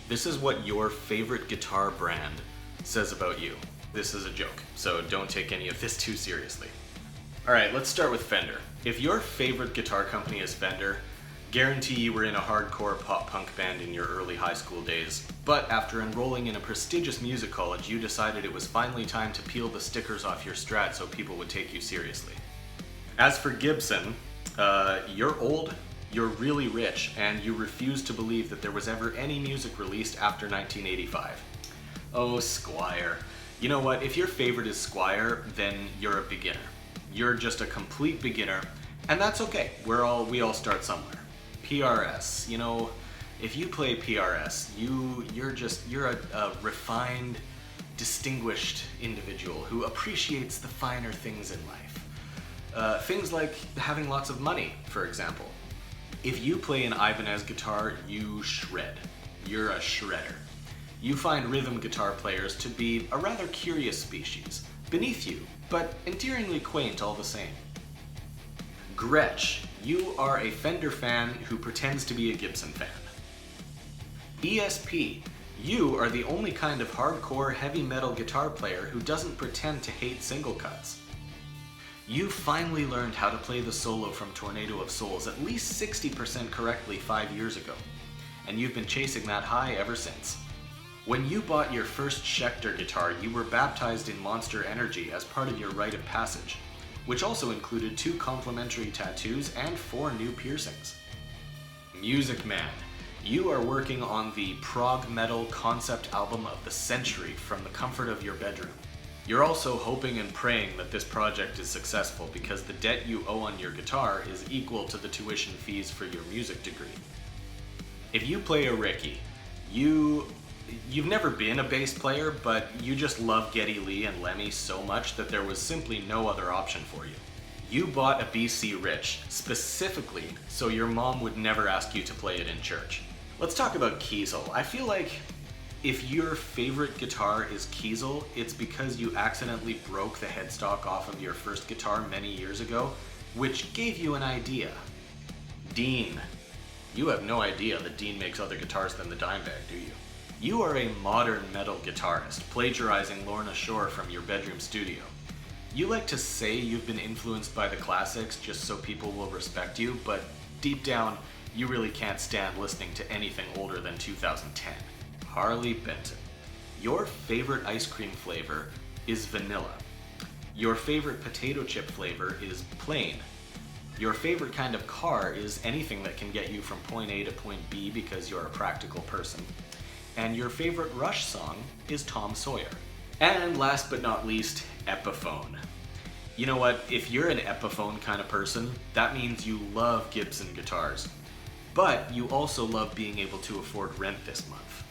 This is what your favorite guitar brand says about you. This is a joke, so don't take any of this too seriously. Alright, let's start with Fender. If your favorite guitar company is Fender, guarantee you were in a hardcore pop-punk band in your early high school days, but after enrolling in a prestigious music college, you decided it was finally time to peel the stickers off your Strat so people would take you seriously. As for Gibson, you're old, you're really rich, and you refuse to believe that there was ever any music released after 1985. Oh, Squier. You know what, if your favorite is Squier, then you're a beginner. You're just a complete beginner, and that's okay. We all start somewhere. PRS, you know, if you play PRS, you're a refined, distinguished individual who appreciates the finer things in life. Things like having lots of money, for example. If you play an Ibanez guitar, you shred. You're a shredder. You find rhythm guitar players to be a rather curious species, beneath you, but endearingly quaint all the same. Gretsch, you are a Fender fan who pretends to be a Gibson fan. ESP, you are the only kind of hardcore heavy metal guitar player who doesn't pretend to hate single cuts. You finally learned how to play the solo from Tornado of Souls at least 60% correctly 5 years ago, and you've been chasing that high ever since. When you bought your first Schecter guitar, you were baptized in Monster Energy as part of your rite of passage, which also included 2 complimentary tattoos and 4 new piercings. Music Man, you are working on the prog metal concept album of the century from the comfort of your bedroom. You're also hoping and praying that this project is successful because the debt you owe on your guitar is equal to the tuition fees for your music degree. If you play a Ricky, you've never been a bass player, but you just love Geddy Lee and Lemmy so much that there was simply no other option for you. You bought a BC Rich specifically so your mom would never ask you to play it in church. Let's talk about Kiesel. I feel like if your favorite guitar is Kiesel, it's because you accidentally broke the headstock off of your first guitar many years ago, which gave you an idea. Dean. You have no idea that Dean makes other guitars than the Dimebag, do you? You are a modern metal guitarist, plagiarizing Lorna Shore from your bedroom studio. You like to say you've been influenced by the classics just so people will respect you, but deep down, you really can't stand listening to anything older than 2010. Harley Benton. Your favorite ice cream flavor is vanilla. Your favorite potato chip flavor is plain. Your favorite kind of car is anything that can get you from point A to point B because you're a practical person. And your favorite Rush song is Tom Sawyer. And last but not least, Epiphone. You know what, if you're an Epiphone kind of person, that means you love Gibson guitars. But you also love being able to afford rent this month.